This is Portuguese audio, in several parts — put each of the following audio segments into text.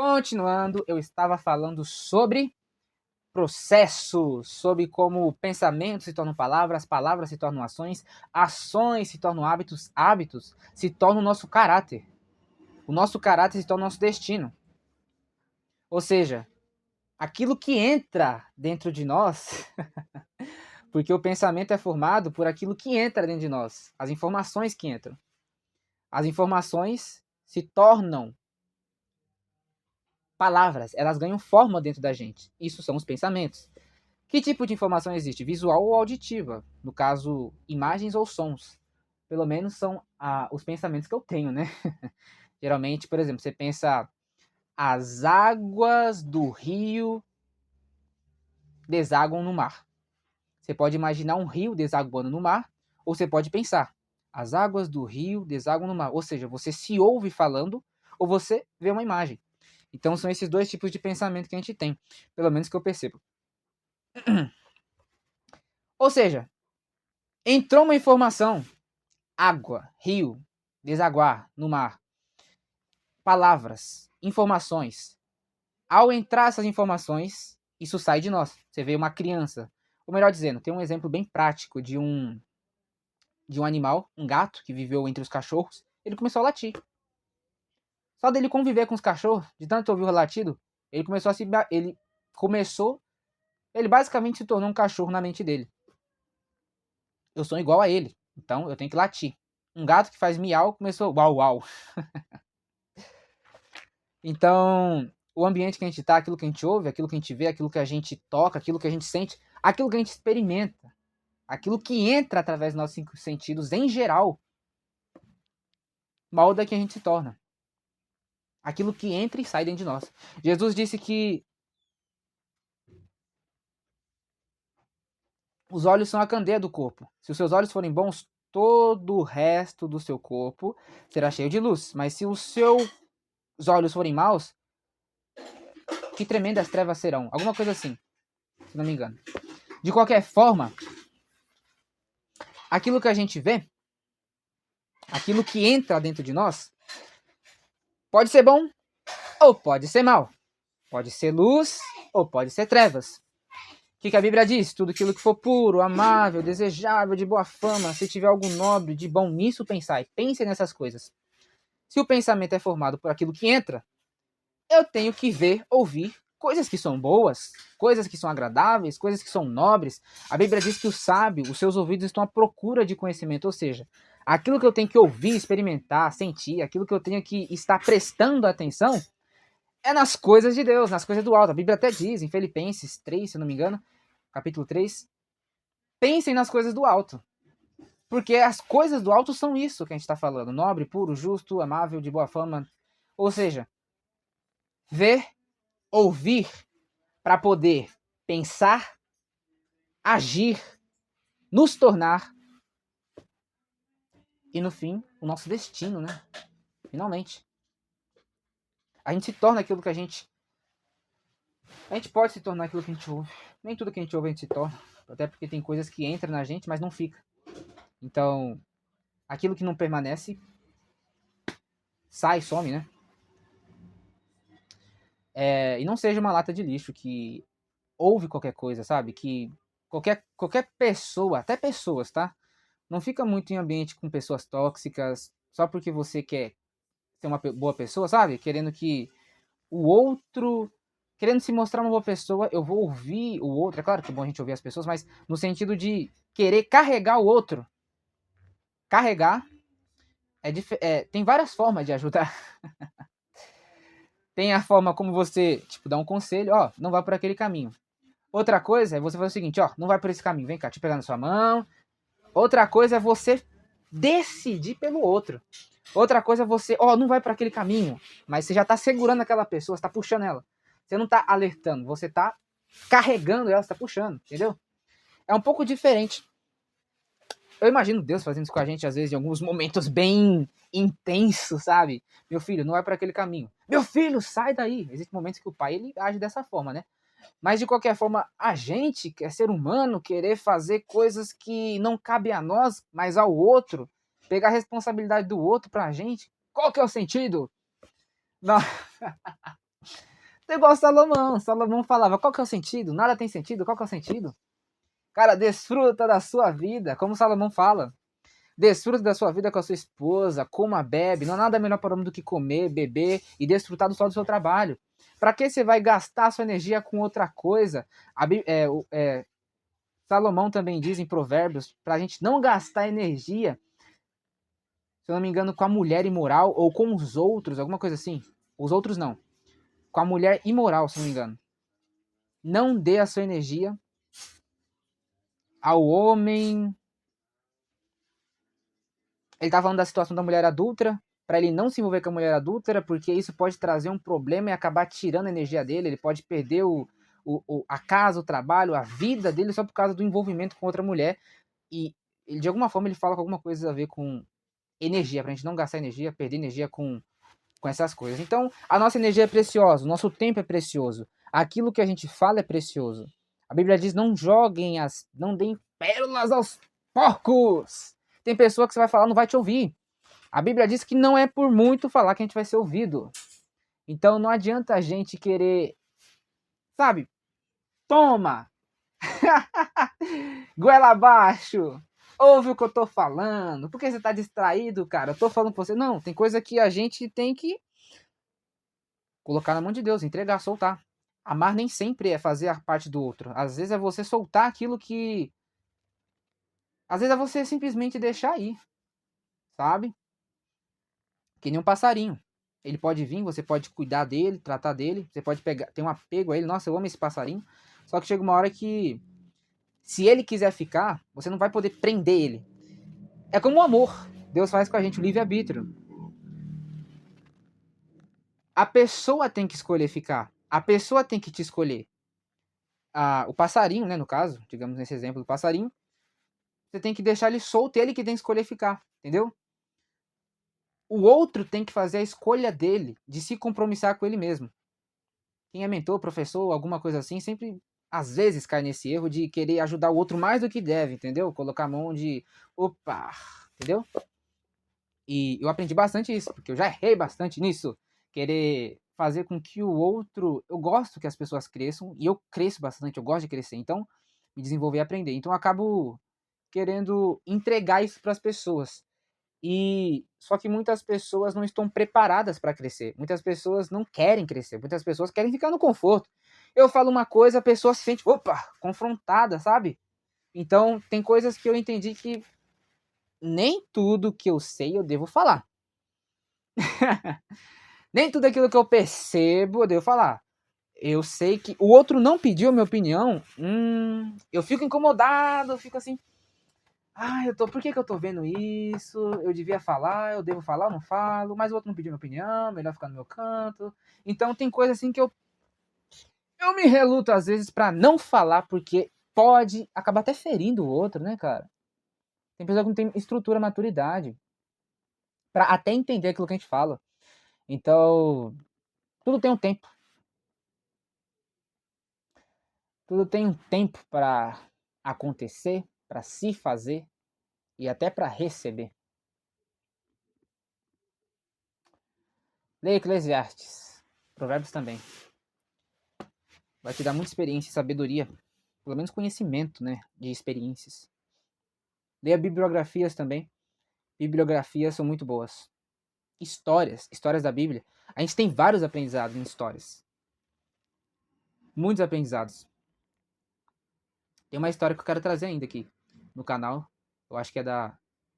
Continuando, eu estava falando sobre processos, sobre como pensamentos se tornam palavras, palavras se tornam ações, ações se tornam hábitos, hábitos se tornam o nosso caráter. O nosso caráter se torna o nosso destino. Ou seja, aquilo que entra dentro de nós, porque o pensamento é formado por aquilo que entra dentro de nós, as informações que entram. As informações se tornam palavras, elas ganham forma dentro da gente. Isso são os pensamentos. Que tipo de informação existe? Visual ou auditiva? No caso, imagens ou sons? Pelo menos são os pensamentos que eu tenho, né? Geralmente, por exemplo, você pensa as águas do rio desaguam no mar. Você pode imaginar um rio desaguando no mar, ou você pode pensar as águas do rio desaguam no mar. Ou seja, você se ouve falando ou você vê uma imagem. Então são esses dois tipos de pensamento que a gente tem, pelo menos que eu percebo. Ou seja, entrou uma informação, água, rio, desaguar no mar, palavras, informações. Ao entrar essas informações, isso sai de nós. Você vê uma criança, ou melhor dizendo, tem um exemplo bem prático de um animal, um gato que viveu entre os cachorros. Ele começou a latir. Só dele conviver com os cachorros, de tanto ouvir o latido, ele começou a se ele basicamente se tornou um cachorro na mente dele. Eu sou igual a ele, então eu tenho que latir. Um gato que faz miau começou uau uau. Então, o ambiente que a gente tá, aquilo que a gente ouve, aquilo que a gente vê, aquilo que a gente toca, aquilo que a gente sente, aquilo que a gente experimenta, aquilo que entra através dos nossos 5 sentidos em geral, molda que a gente se torna. Aquilo que entra e sai dentro de nós. Jesus disse que os olhos são a candeia do corpo. Se os seus olhos forem bons, todo o resto do seu corpo será cheio de luz. Mas se os seus olhos forem maus, que tremendas trevas serão. Alguma coisa assim, se não me engano. De qualquer forma, aquilo que a gente vê, aquilo que entra dentro de nós, pode ser bom ou pode ser mal. Pode ser luz ou pode ser trevas. O que a Bíblia diz? Tudo aquilo que for puro, amável, desejável, de boa fama, se tiver algo nobre, de bom, nisso pensai. Pense nessas coisas. Se o pensamento é formado por aquilo que entra, eu tenho que ver, ouvir coisas que são boas, coisas que são agradáveis, coisas que são nobres. A Bíblia diz que o sábio, os seus ouvidos estão à procura de conhecimento, ou seja, aquilo que eu tenho que ouvir, experimentar, sentir, aquilo que eu tenho que estar prestando atenção, é nas coisas de Deus, nas coisas do alto. A Bíblia até diz, em Filipenses 3, se eu não me engano, capítulo 3, pensem nas coisas do alto. Porque as coisas do alto são isso que a gente está falando. Nobre, puro, justo, amável, de boa fama. Ou seja, ver, ouvir, para poder pensar, agir, nos tornar e, no fim, o nosso destino, né? Finalmente. A gente se torna aquilo que a gente pode se tornar aquilo que a gente ouve. Nem tudo que a gente ouve a gente se torna. Até porque tem coisas que entram na gente, mas não fica. Então, aquilo que não permanece sai, some, né? E não seja uma lata de lixo que ouve qualquer coisa, sabe? Que qualquer pessoa, até pessoas, tá? Não fica muito em ambiente com pessoas tóxicas só porque você quer ser uma boa pessoa, sabe? Querendo que o outro, querendo se mostrar uma boa pessoa, eu vou ouvir o outro. É claro que é bom a gente ouvir as pessoas, mas no sentido de querer carregar o outro. Carregar tem várias formas de ajudar. Tem a forma como você, tipo, dá um conselho, ó, não vá por aquele caminho. Outra coisa é você fazer o seguinte, ó, não vai por esse caminho, vem cá, te pegar na sua mão. Outra coisa é você decidir pelo outro. Outra coisa é você, ó, não vai para aquele caminho, mas você já tá segurando aquela pessoa, você tá puxando ela. Você não tá alertando, você tá carregando ela, você tá puxando, entendeu? É um pouco diferente. Eu imagino Deus fazendo isso com a gente, às vezes, em alguns momentos bem intensos, sabe? Meu filho, não vai para aquele caminho. Meu filho, sai daí. Existem momentos que o pai, ele age dessa forma, né? Mas, de qualquer forma, a gente, que é ser humano, querer fazer coisas que não cabem a nós, mas ao outro, pegar a responsabilidade do outro pra gente, qual que é o sentido? Não. igual Salomão. Salomão falava, qual que é o sentido? Nada tem sentido, qual que é o sentido? Cara, desfruta da sua vida, como Salomão fala. Desfruta da sua vida com a sua esposa, coma, bebe. Não há nada melhor para o homem do que comer, beber e desfrutar do sol do seu trabalho. Para que você vai gastar a sua energia com outra coisa? Salomão também diz em Provérbios para a gente não gastar energia, se eu não me engano, com a mulher imoral ou com os outros, alguma coisa assim. Os outros não. Com a mulher imoral, se não me engano. Não dê a sua energia ao homem. Ele tá falando da situação da mulher adúltera, para ele não se envolver com a mulher adúltera, porque isso pode trazer um problema e acabar tirando a energia dele. Ele pode perder a casa, o trabalho, a vida dele só por causa do envolvimento com outra mulher. E de alguma forma ele fala com alguma coisa a ver com energia, pra gente não gastar energia, perder energia com essas coisas. Então, a nossa energia é preciosa, o nosso tempo é precioso, aquilo que a gente fala é precioso. A Bíblia diz: não deem pérolas aos porcos. Tem pessoa que você vai falar, não vai te ouvir. A Bíblia diz que não é por muito falar que a gente vai ser ouvido. Então não adianta a gente querer, sabe? Toma! Goela abaixo! Ouve o que eu tô falando. Por que você tá distraído, cara? Eu tô falando com você. Não, tem coisa que a gente tem que colocar na mão de Deus, entregar, soltar. Amar nem sempre é fazer a parte do outro. Às vezes é você soltar aquilo que. Às vezes é você simplesmente deixar ir, sabe? Que nem um passarinho. Ele pode vir, você pode cuidar dele, tratar dele, você pode pegar, ter um apego a ele. Nossa, eu amo esse passarinho. Só que chega uma hora que, se ele quiser ficar, você não vai poder prender ele. É como o amor. Deus faz com a gente o livre-arbítrio. A pessoa tem que escolher ficar. A pessoa tem que te escolher. O passarinho, né, no caso, digamos nesse exemplo do passarinho, você tem que deixar ele solto, ele que tem que escolher ficar, entendeu? O outro tem que fazer a escolha dele, de se compromissar com ele mesmo. Quem é mentor, professor, alguma coisa assim, sempre, às vezes, cai nesse erro de querer ajudar o outro mais do que deve, entendeu? Colocar a mão de, opa, entendeu? E eu aprendi bastante isso, porque eu já errei bastante nisso. Querer fazer com que o outro... Eu gosto que as pessoas cresçam, e eu cresço bastante, eu gosto de crescer. Então, me desenvolver e aprender. Então, eu acabo querendo entregar isso para as pessoas. E só que muitas pessoas não estão preparadas para crescer. Muitas pessoas não querem crescer. Muitas pessoas querem ficar no conforto. Eu falo uma coisa, a pessoa se sente, opa, confrontada, sabe? Então, tem coisas que eu entendi que nem tudo que eu sei eu devo falar. Nem tudo aquilo que eu percebo eu devo falar. Eu sei que o outro não pediu a minha opinião, eu fico incomodado, eu fico assim, por que eu tô vendo isso? Eu devia falar, eu devo falar ou não falo, mas o outro não pediu minha opinião, melhor ficar no meu canto. Então tem coisa assim que eu me reluto às vezes pra não falar, porque pode acabar até ferindo o outro, né, cara? Tem pessoa que não tem estrutura, maturidade pra até entender aquilo que a gente fala. Então, tudo tem um tempo. Tudo tem um tempo para acontecer, para se fazer e até para receber. Leia Eclesiastes, Provérbios também. Vai te dar muita experiência e sabedoria, pelo menos conhecimento, né, de experiências. Leia bibliografias também. Bibliografias são muito boas. Histórias da Bíblia. A gente tem vários aprendizados em histórias. Muitos aprendizados. Tem uma história que eu quero trazer ainda aqui no canal. Eu acho que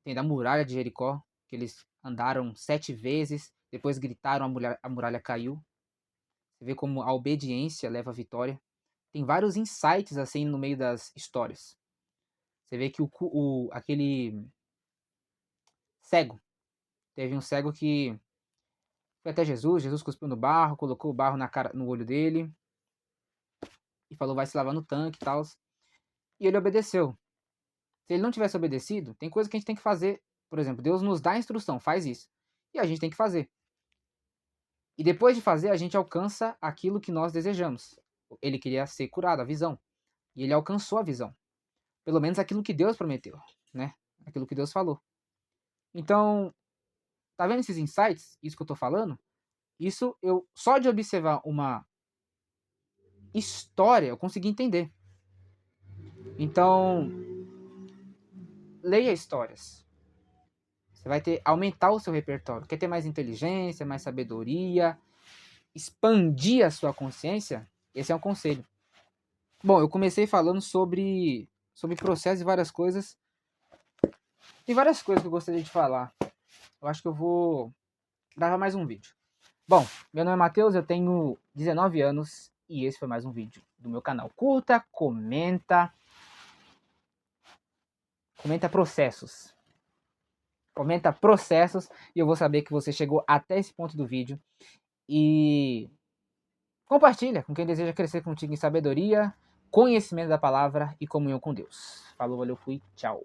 tem da muralha de Jericó, que eles andaram 7 vezes, depois gritaram, a muralha caiu. Você vê como a obediência leva à vitória. Tem vários insights assim no meio das histórias. Você vê que aquele cego, teve um cego que foi até Jesus cuspiu no barro, colocou o barro no olho dele e falou, vai se lavar no tanque e tal. E ele obedeceu. Se ele não tivesse obedecido, tem coisa que a gente tem que fazer. Por exemplo, Deus nos dá a instrução, faz isso. E a gente tem que fazer. E depois de fazer, a gente alcança aquilo que nós desejamos. Ele queria ser curado, a visão. E ele alcançou a visão. Pelo menos aquilo que Deus prometeu, né? Aquilo que Deus falou. Então, tá vendo esses insights? Isso que eu tô falando? Isso, eu só de observar uma história eu consegui entender. Então, leia histórias. Você vai aumentar o seu repertório. Quer ter mais inteligência, mais sabedoria, expandir a sua consciência? Esse é um conselho. Bom, eu comecei falando sobre processo e várias coisas. Tem várias coisas que eu gostaria de falar. Eu acho que eu vou gravar mais um vídeo. Bom, meu nome é Matheus, eu tenho 19 anos e esse foi mais um vídeo do meu canal. Curta, comenta processos. Comenta processos e eu vou saber que você chegou até esse ponto do vídeo. E compartilha com quem deseja crescer contigo em sabedoria, conhecimento da palavra e comunhão com Deus. Falou, valeu, fui, tchau.